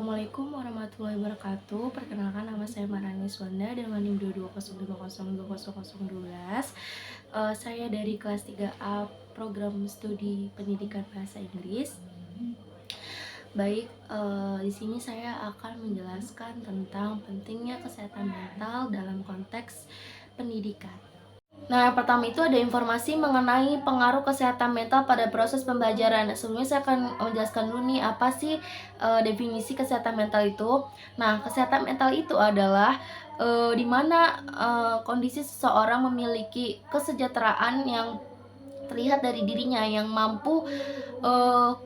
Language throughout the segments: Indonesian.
Assalamualaikum warahmatullahi wabarakatuh. Perkenalkan, nama saya Marani Swanda dengan NIM 22050200012. Saya dari kelas 3A program studi pendidikan bahasa Inggris. Baik, di sini saya akan menjelaskan tentang pentingnya kesehatan mental dalam konteks pendidikan. Nah, yang pertama itu ada informasi mengenai pengaruh kesehatan mental pada proses pembelajaran. Nah, sebelumnya saya akan menjelaskan dulu nih apa sih definisi kesehatan mental itu. Nah, kesehatan mental itu adalah di mana kondisi seseorang memiliki kesejahteraan yang terlihat dari dirinya yang mampu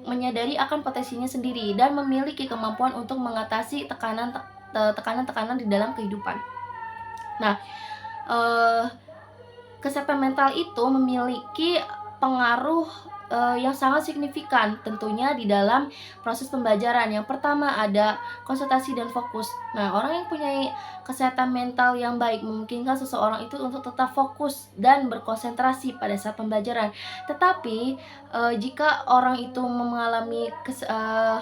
menyadari akan potensinya sendiri dan memiliki kemampuan untuk mengatasi tekanan-tekanan di dalam kehidupan. Nah, eh, kesehatan mental itu memiliki pengaruh yang sangat signifikan tentunya di dalam proses pembelajaran. Yang pertama ada konsentrasi dan fokus. Nah, orang yang punya kesehatan mental yang baik memungkinkan seseorang itu untuk tetap fokus dan berkonsentrasi pada saat pembelajaran. Tetapi jika orang itu mengalami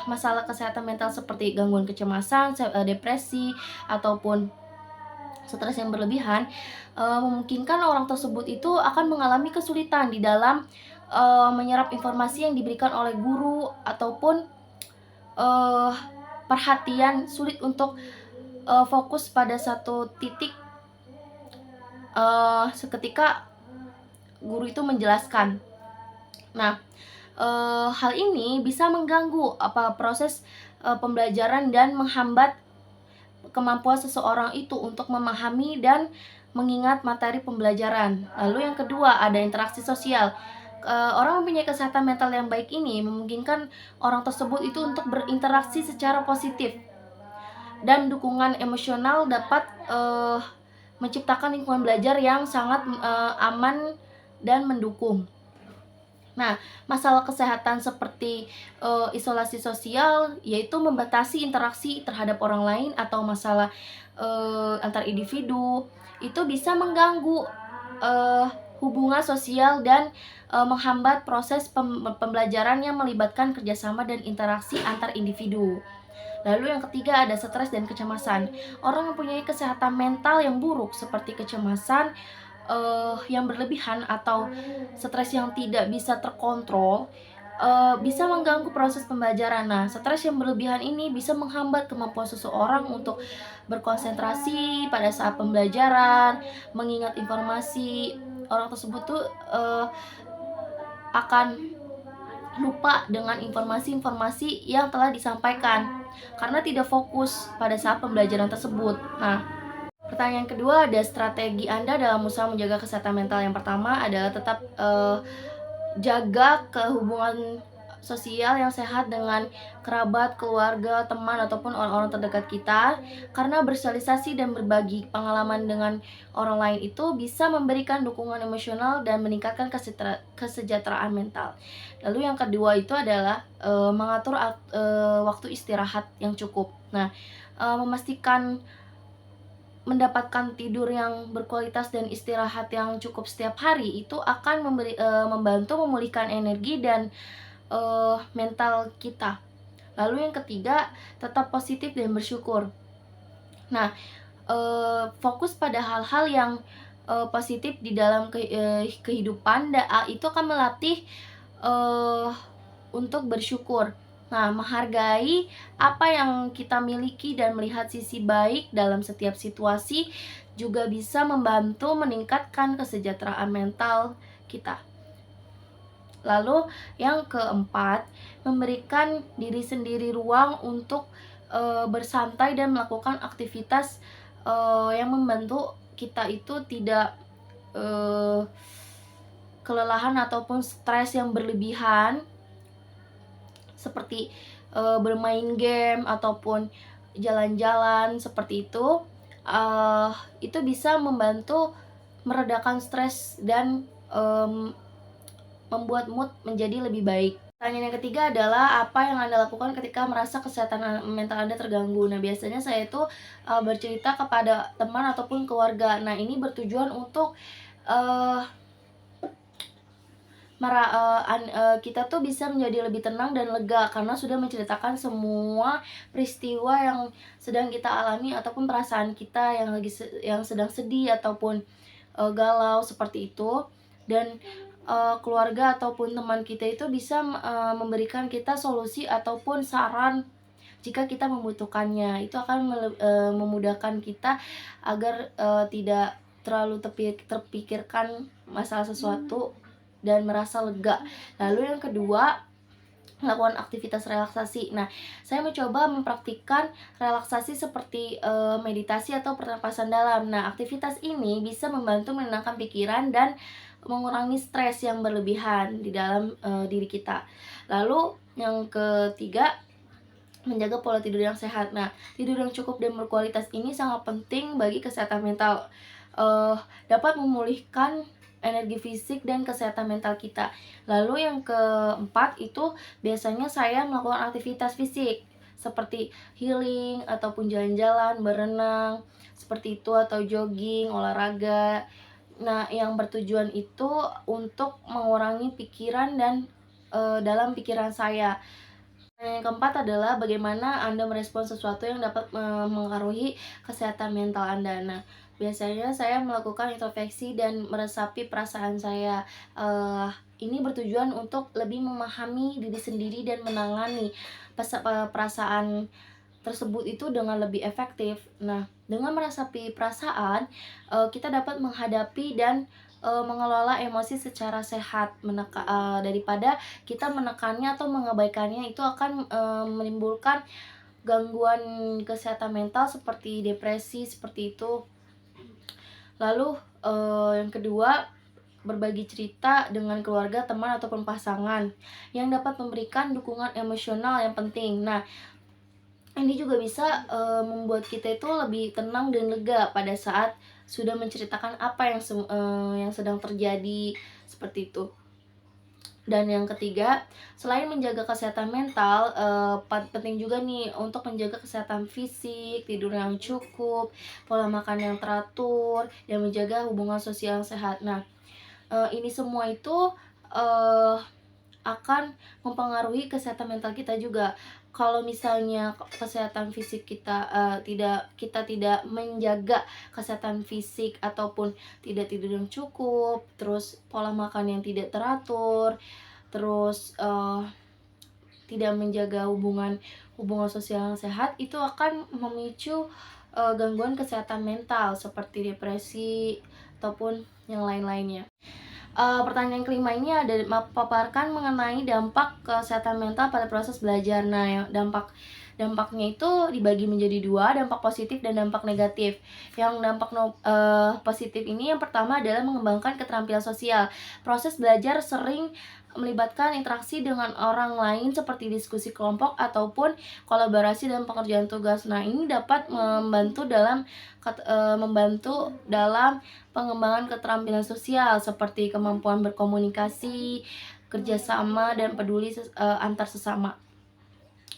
masalah kesehatan mental seperti gangguan kecemasan, depresi, ataupun stres yang berlebihan, memungkinkan orang tersebut itu akan mengalami kesulitan di dalam menyerap informasi yang diberikan oleh guru ataupun uh, perhatian, sulit untuk fokus pada satu titik seketika guru itu menjelaskan. Nah, hal ini bisa mengganggu proses pembelajaran dan menghambat kemampuan seseorang itu untuk memahami dan mengingat materi pembelajaran. Lalu yang kedua ada interaksi sosial. Orang mempunyai kesehatan mental yang baik ini memungkinkan orang tersebut itu untuk berinteraksi secara positif dan dukungan emosional dapat menciptakan lingkungan belajar yang sangat aman dan mendukung. Nah, masalah kesehatan seperti isolasi sosial, yaitu membatasi interaksi terhadap orang lain atau masalah antar individu, itu bisa mengganggu hubungan sosial dan menghambat proses pembelajaran yang melibatkan kerjasama dan interaksi antar individu. Lalu yang ketiga ada stres dan kecemasan. Orang yang mempunyai kesehatan mental yang buruk seperti kecemasan yang berlebihan atau stres yang tidak bisa terkontrol bisa mengganggu proses pembelajaran. Nah, stres yang berlebihan ini bisa menghambat kemampuan seseorang untuk berkonsentrasi pada saat pembelajaran, mengingat informasi. Orang tersebut tuh akan lupa dengan informasi-informasi yang telah disampaikan karena tidak fokus pada saat pembelajaran tersebut. Nah, pertanyaan kedua ada strategi Anda dalam usaha menjaga kesehatan mental. Yang pertama adalah tetap jaga kehubungan sosial yang sehat dengan kerabat, keluarga, teman, ataupun orang-orang terdekat kita. Karena bersosialisasi dan berbagi pengalaman dengan orang lain itu bisa memberikan dukungan emosional dan meningkatkan kesejahteraan mental. Lalu yang kedua itu adalah mengatur waktu istirahat yang cukup. Nah, memastikan mendapatkan tidur yang berkualitas dan istirahat yang cukup setiap hari itu akan membantu memulihkan energi dan mental kita. Lalu yang ketiga, tetap positif dan bersyukur. Nah, fokus pada hal-hal yang positif di dalam kehidupan itu akan melatih untuk bersyukur. Nah, menghargai apa yang kita miliki dan melihat sisi baik dalam setiap situasi juga bisa membantu meningkatkan kesejahteraan mental kita. Lalu yang keempat, memberikan diri sendiri ruang untuk bersantai dan melakukan aktivitas yang membantu kita itu tidak kelelahan ataupun stres yang berlebihan, seperti bermain game ataupun jalan-jalan seperti itu bisa membantu meredakan stres dan membuat mood menjadi lebih baik. Pertanyaan yang ketiga adalah apa yang Anda lakukan ketika merasa kesehatan mental Anda terganggu. Nah, biasanya saya itu bercerita kepada teman ataupun keluarga. Nah, ini bertujuan untuk kita tuh bisa menjadi lebih tenang dan lega karena sudah menceritakan semua peristiwa yang sedang kita alami ataupun perasaan kita yang sedang sedih ataupun galau seperti itu. Dan keluarga ataupun teman kita itu bisa memberikan kita solusi ataupun saran jika kita membutuhkannya. Itu akan memudahkan kita agar tidak terlalu terpikirkan masalah sesuatu dan merasa lega. Lalu yang kedua, melakukan aktivitas relaksasi. Nah, saya mencoba mempraktikkan relaksasi seperti meditasi atau pernapasan dalam. Nah, aktivitas ini bisa membantu menenangkan pikiran dan mengurangi stres yang berlebihan di dalam diri kita. Lalu yang ketiga, menjaga pola tidur yang sehat. Nah, tidur yang cukup dan berkualitas ini sangat penting bagi kesehatan mental. Dapat memulihkan energi fisik dan kesehatan mental kita. Lalu yang keempat itu biasanya saya melakukan aktivitas fisik seperti healing ataupun jalan-jalan, berenang, seperti itu, atau jogging, olahraga. Nah, yang bertujuan itu untuk mengurangi pikiran dan dalam pikiran saya. Yang keempat adalah bagaimana Anda merespon sesuatu yang dapat mengaruhi kesehatan mental Anda. Nah, biasanya saya melakukan introspeksi dan meresapi perasaan saya. Ini bertujuan untuk lebih memahami diri sendiri dan menangani perasaan tersebut itu dengan lebih efektif. Nah, dengan meresapi perasaan, kita dapat menghadapi dan mengelola emosi secara sehat, daripada kita menekannya atau mengabaikannya. Itu akan menimbulkan gangguan kesehatan mental seperti depresi, seperti itu. Lalu yang kedua, berbagi cerita dengan keluarga, teman, ataupun pasangan yang dapat memberikan dukungan emosional yang penting. Nah, ini juga bisa membuat kita itu lebih tenang dan lega pada saat sudah menceritakan apa yang sedang terjadi, seperti itu. Dan yang ketiga, selain menjaga kesehatan mental, penting juga nih untuk menjaga kesehatan fisik, tidur yang cukup, pola makan yang teratur, dan menjaga hubungan sosial yang sehat. Nah, ini semua itu uh, akan mempengaruhi kesehatan mental kita juga. Kalau misalnya kesehatan fisik kita tidak menjaga kesehatan fisik ataupun tidak tidur yang cukup, terus pola makan yang tidak teratur, terus tidak menjaga hubungan sosial yang sehat, itu akan memicu gangguan kesehatan mental seperti depresi ataupun yang lain-lainnya. Pertanyaan kelima ini ada paparkan mengenai dampak kesehatan mental pada proses belajar. Nah, dampaknya itu dibagi menjadi dua, dampak positif dan dampak negatif. Yang dampak positif ini yang pertama adalah mengembangkan keterampilan sosial. Proses belajar sering melibatkan interaksi dengan orang lain seperti diskusi kelompok ataupun kolaborasi dalam pekerjaan tugas. Nah, ini dapat membantu dalam pengembangan keterampilan sosial seperti kemampuan berkomunikasi, kerjasama, dan peduli antar sesama.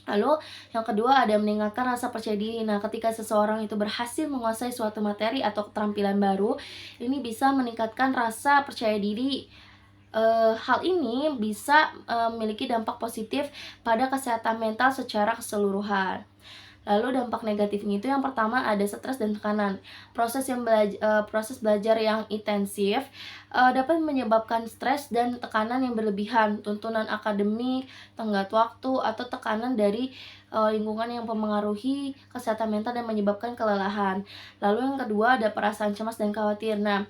Lalu yang kedua ada meningkatkan rasa percaya diri. Nah, ketika seseorang itu berhasil menguasai suatu materi atau keterampilan baru, ini bisa meningkatkan rasa percaya diri. Hal ini bisa memiliki dampak positif pada kesehatan mental secara keseluruhan. Lalu dampak negatifnya itu yang pertama ada stres dan tekanan. Proses belajar yang intensif dapat menyebabkan stres dan tekanan yang berlebihan, tuntunan akademik, tenggat waktu, atau tekanan dari lingkungan yang mempengaruhi kesehatan mental dan menyebabkan kelelahan. Lalu yang kedua ada perasaan cemas dan khawatir. Nah,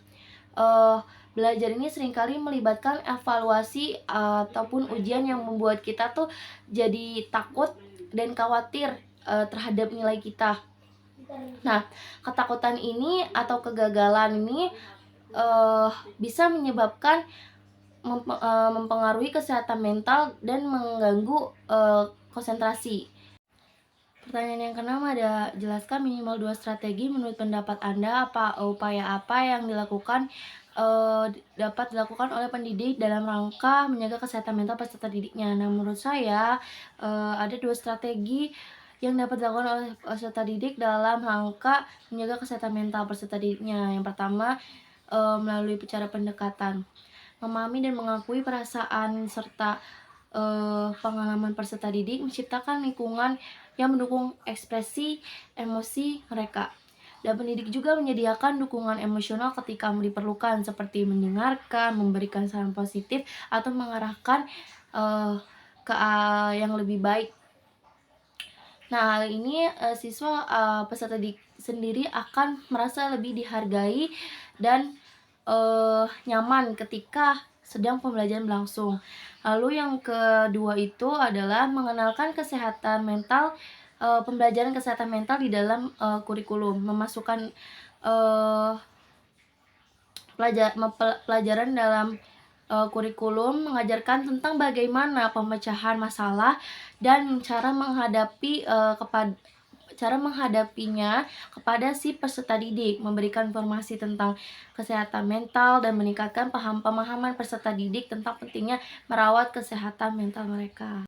belajar ini seringkali melibatkan evaluasi ataupun ujian yang membuat kita tuh jadi takut dan khawatir terhadap nilai kita. Nah, ketakutan ini atau kegagalan ini bisa menyebabkan mempengaruhi kesehatan mental dan mengganggu konsentrasi. Pertanyaan yang keenam ada, jelaskan minimal 2 strategi menurut pendapat Anda, upaya apa yang dapat dilakukan oleh pendidik dalam rangka menjaga kesehatan mental peserta didiknya. Nah, menurut saya ada 2 strategi yang dapat dilakukan oleh peserta didik dalam rangka menjaga kesehatan mental peserta didiknya. Yang pertama, melalui cara pendekatan. memahami dan mengakui perasaan serta pengalaman peserta didik, menciptakan lingkungan yang mendukung ekspresi emosi mereka. Dan pendidik juga menyediakan dukungan emosional ketika diperlukan, seperti mendengarkan, memberikan saran positif, atau mengarahkan yang lebih baik. Nah, hal ini siswa peserta didik sendiri akan merasa lebih dihargai dan nyaman ketika sedang pembelajaran berlangsung. Lalu yang kedua itu adalah mengenalkan kesehatan mental, pembelajaran kesehatan mental di dalam kurikulum, memasukkan eee, pelajaran dalam kurikulum mengajarkan tentang bagaimana pemecahan masalah dan cara menghadapinya kepada si peserta didik, memberikan informasi tentang kesehatan mental dan meningkatkan pemahaman peserta didik tentang pentingnya merawat kesehatan mental mereka.